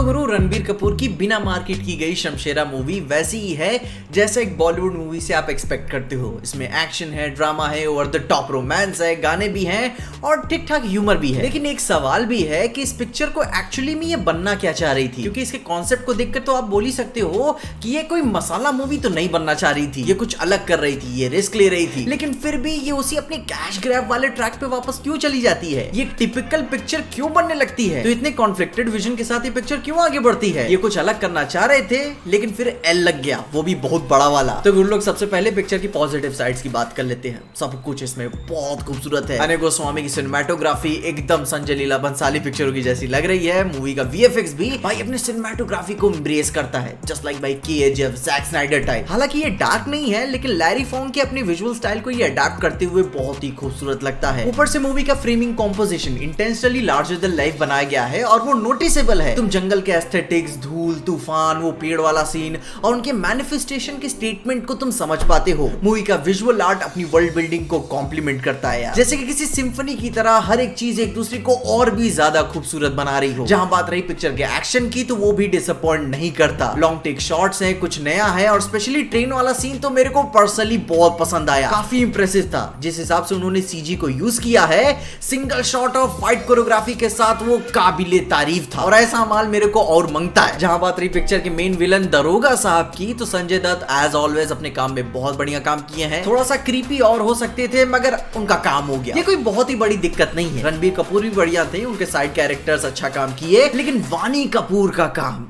गुरु रणबीर कपूर की बिना मार्केट की गई शमशेरा मूवी वैसी ही है जैसा एक बॉलीवुड मूवी से आप एक्सपेक्ट करते हो। इसमें एक्शन है, ड्रामा है, ओवर द टॉप रोमांस है, गाने भी हैं और ठीक ठाक ह्यूमर भी है। लेकिन एक सवाल भी है कि इस पिक्चर को एक्चुअली में ये बनना क्या चाह रही थी, क्योंकि इसके कॉन्सेप्ट को देखकर तो आप बोल ही सकते हो कि ये कोई मसाला मूवी तो नहीं बनना चाह रही थी, ये कुछ अलग कर रही थी, ये रिस्क ले रही थी। लेकिन फिर भी ये उसी अपने कैश ग्रैब वाले ट्रैक पे वापस क्यों चली जाती है, ये टिपिकल पिक्चर क्यों बनने लगती है, तो इतने कॉन्फ्लिक्टेड विजन के साथ ये पिक्चर क्यों आगे बढ़ती है। ये कुछ अलग करना चाह रहे थे लेकिन फिर एल लग गया, वो भी बहुत बड़ा वाला। तो गुरु लोग सबसे पहले पिक्चर की पॉजिटिव साइड्स की बात कर लेते हैं। सब कुछ इसमें बहुत खूबसूरत है। अनिल गोस्वामी की सिनेमैटोग्राफी एकदम संजय लीला बंसाली पिक्चरों की जैसी लग रही है। मूवी का वीएफएक्स भी भाई अपने सिनेमैटोग्राफी को एम्ब्रेस करता है, जस्ट लाइक भाई केजीएफ, जैक स्नाइडर टाइप। हालांकि ये डार्क नहीं है लेकिन लैरी फोंग के अपनी विजुअल स्टाइल को ये अडैप्ट करते हुए बहुत ही खूबसूरत लगता है। ऊपर से मूवी का framing composition intentionally larger than life बनाया गया है और वो नोटिसेबल है। तुम जंगल के एस्थेटिक्स, धूल, तूफान, वो पेड़ वाला सीन और उनके मैनिफेस्टेशन के स्टेटमेंट को तुम समझ पाते हो। मूवी का विजुअल आर्ट अपनी वर्ल्ड बिल्डिंग को कॉम्प्लीमेंट करता है यार, जैसे कि किसी सिम्फनी की तरह हर एक चीज एक दूसरे को और भी ज्यादा खूबसूरत बना रही हो। जहां बात रही पिक्चर के एक्शन की तो वो भी डिसअपॉइंट नहीं करता। लॉन्ग टेक शॉट्स हैं, कुछ नया है और स्पेशली ट्रेन वाला सीन तो मेरे को पर्सनली बहुत पसंद आया, काफी इंप्रेसिव था। जिस हिसाब से उन्होंने सीजी को यूज किया है single shot of fight choreography के साथ, वो काबिले तारीफ था और ऐसा माल मेरे को और मंगता है। जहां बात रही पिक्चर के मेन विलन दरोगा साहब की तो संजय दत्त एज ऑलवेज अपने काम में बहुत बढ़िया काम किए हैं। थोड़ा सा क्रीपी और हो सकते थे मगर उनका काम हो गया, ये कोई बहुत ही बड़ी दिक्कत नहीं है। रणबीर कपूर भी बढ़िया थे, उनके साइड कैरेक्टर्स अच्छा काम किए, लेकिन वानी कपूर का काम।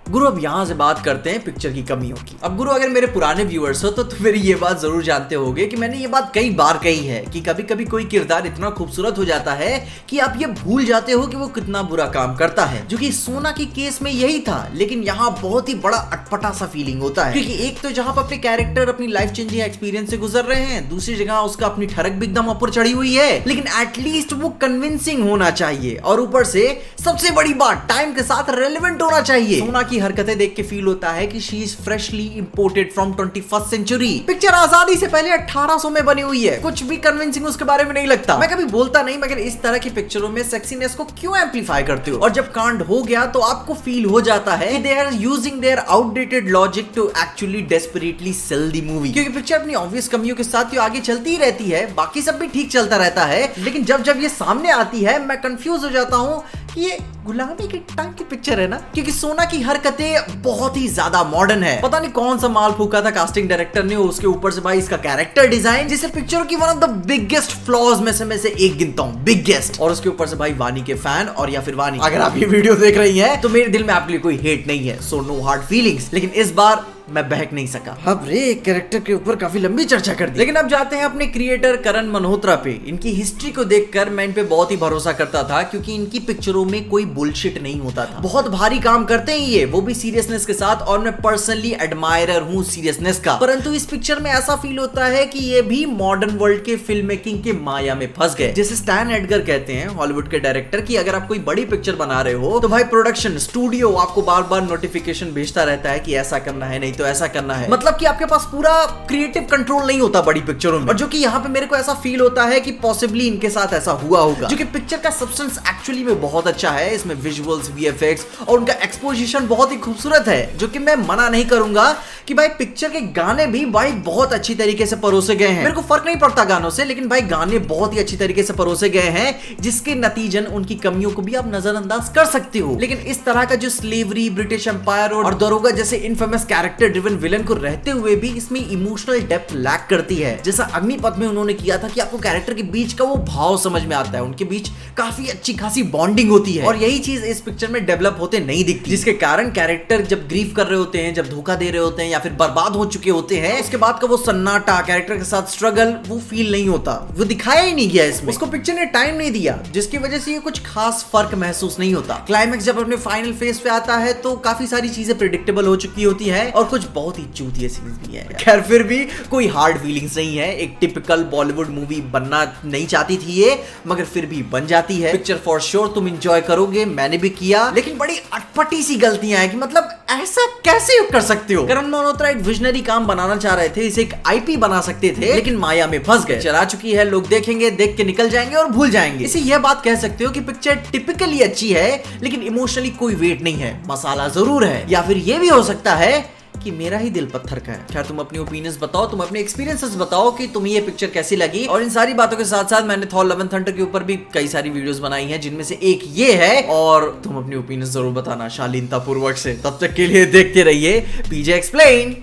गुरु अब यहां से बात करते हैं पिक्चर की कमियों की। अब गुरु अगर मेरे पुराने व्यूअर्स हो तो मेरी ये बात जरूर जानते होंगे कि मैंने ये बात कई बार कही है कि कभी कभी कोई किरदार इतना खूबसूरत हो जाता है कि आप ये भूल जाते हो कि वो कितना बुरा काम करता है, जो कि सोना की केस में यही था। लेकिन यहाँ बहुत ही बड़ा अटपटा सा फीलिंग होता है, क्योंकि एक तो जहां पर अपने कैरेक्टर अपनी लाइफ चेंजिंग एक्सपीरियंस से गुजर रहे हैं, दूसरी जगह उसका अपनी ठरक भी एकदम ऊपर चढ़ी हुई है, लेकिन एटलीस्ट वो कन्विंसिंग होना चाहिए और ऊपर से सबसे बड़ी बात टाइम के साथ रेलेवेंट होना चाहिए। सोना की हरकतें देख के फील होता है कि she is freshly imported from 21st century. Picture आजादी से पहले 1800 में बनी हुई है, कुछ भी कन्विंसिंग उसके बारे में नहीं लगता। मैं कभी बोलता नहीं मगर इस तरह की पिक्चरों में सेक्सीनेस को क्यों एम्पलीफाई करते हो, और जब कांड हो गया तो आपको फील हो जाता है कि they are using their outdated logic to actually desperately sell the movie. क्योंकि पिक्चर अपनी ऑब्वियस कमियों के साथ आगे चलती ही रहती है, बाकी सब भी ठीक चलता रहता है, लेकिन जब ये सामने आती है मैं कंफ्यूज हो जाता हूँ कि ये गुलामी के टाइम की पिक्चर है ना, क्योंकि सोना की हरकतें बहुत ही ज्यादा मॉडर्न है। पता नहीं कौन सा माल फूका था कास्टिंग डायरेक्टर ने, उसके ऊपर से भाई इसका कैरेक्टर डिजाइन जिसे पिक्चर की one of the biggest flaws में से एक गिनता हूं, बिगेस्ट। और उसके ऊपर से भाई वानी के फैन और या फिर वानी अगर आप ये वीडियो देख रही हैं तो मेरे दिल में आपके लिए कोई हेट नहीं है, सो नो हार्ड फीलिंग्स। लेकिन इस बार मैं बहक नहीं सका। अब रे कैरेक्टर के ऊपर काफी लंबी चर्चा कर दी, लेकिन अब जाते हैं अपने क्रिएटर करण मल्होत्रा पे। इनकी हिस्ट्री को देखकर मैं इन पे बहुत ही भरोसा करता था, क्योंकि इनकी पिक्चरों में कोई बुलशिट नहीं होता था। बहुत भारी काम करते हैं ये, वो भी सीरियसनेस के साथ, और मैं पर्सनली एडमायरर हूँ सीरियसनेस का। परंतु इस पिक्चर में ऐसा फील होता है कि ये भी मॉडर्न वर्ल्ड के फिल्म मेकिंग के माया में फंस गए। जैसे स्टैन एडगर कहते हैं हॉलीवुड के डायरेक्टर की, अगर आप कोई बड़ी पिक्चर बना रहे हो तो भाई प्रोडक्शन स्टूडियो आपको बार बार नोटिफिकेशन भेजता रहता है कि ऐसा करना है, नहीं तो ऐसा करना है। मतलब कि आपके पास पूरा क्रिएटिव कंट्रोल नहीं होता बड़ी पिक्चरों में, और जो कि यहाँ पे मेरे को ऐसा फील होता है कि पॉसिबली इनके साथ ऐसा हुआ होगा। जो कि पिक्चर का सब्सटेंस एक्चुअली में बहुत अच्छा है, इसमें विजुअल्स, वीएफएक्स और उनका एक्सपोजिशन बहुत ही खूबसूरत है। जो कि मैं मना नहीं करूंगा कि भाई पिक्चर के गाने भी भाई बहुत अच्छी तरीके से परोसे गए हैं। मेरे को फर्क नहीं पड़ता गानों से, लेकिन भाई गाने बहुत ही अच्छी तरीके से परोसे गए हैं, जिसके नतीजन उनकी कमियों को भी आप नजरअंदाज कर सकते हो। लेकिन इस तरह का जो स्लेवरी, ब्रिटिश एम्पायर और दरोगा जैसे इनफेमस कैरेक्टर ड्रिवन विलन को रहते हुए भी इसमें इमोशनल डेप्थ लैक करती है, जैसा अग्निपथ में उन्होंने किया था, कि आपको कैरेक्टर के बीच का वो भाव समझ में आता है, उनके बीच काफी अच्छी खासी बॉन्डिंग होती है, और यही चीज इस पिक्चर में डेवलप होते नहीं दिखती, जिसके कारण कैरेक्टर जब ग्रीव कर रहे होते हैं, जब धोखा दे रहे होते हैं या फिर बर्बाद हो चुके होते हैं, उसके बाद का वो सन्नाटा, कैरेक्टर के साथ स्ट्रगल, वो फील नहीं होता, वो दिखाया ही नहीं गया इसमें। उसको पिक्चर ने टाइम नहीं दिया, जिसकी वजह से ये कुछ खास फर्क महसूस नहीं होता। क्लाइमेक्स जब अपने फाइनल फेज पे आता है तो काफी सारी चीजें प्रेडिक्टेबल हो चुकी होती है और कुछ बहुत ही चूतिया सीन्स भी है। खैर फिर भी कोई हार्ड फीलिंग्स नहीं है, एक टिपिकल बॉलीवुड मूवी बनना नहीं चाहती थी ये, मगर फिर भी बन जाती है। पिक्चर फॉर श्योर तुम एंजॉय करोगे होंगे, मैंने भी किया, लेकिन बड़ी अटपटी सी गलतियां हैं कि मतलब ऐसा कैसे कर सकते हो। करण मल्होत्रा एक विजनरी काम बनाना चाह रहे थे, इसे एक आईपी बना सकते थे, लेकिन माया में फंस गए। चला चुकी है, लोग देखेंगे, देख के निकल जाएंगे और भूल जाएंगे। इसे यह बात कह सकते हो कि पिक्चर टिपिकली अच्छी है, लेकिन इमोशनली कोई वेट नहीं है, मसाला जरूर है। या फिर यह भी हो सकता है कि मेरा ही दिल पत्थर का है। क्या तुम अपनी ओपिनियंस बताओ, तुम अपने एक्सपीरियंसेस बताओ कि तुम्हें ये पिक्चर कैसी लगी। और इन सारी बातों के साथ साथ मैंने थॉर लव एंड थंडर के ऊपर भी कई सारी वीडियोस बनाई हैं, जिनमें से एक ये है, और तुम अपनी ओपिनियंस जरूर बताना शालीनता पूर्वक से। तब तक के लिए देखते रहिए पीजे एक्सप्लेन।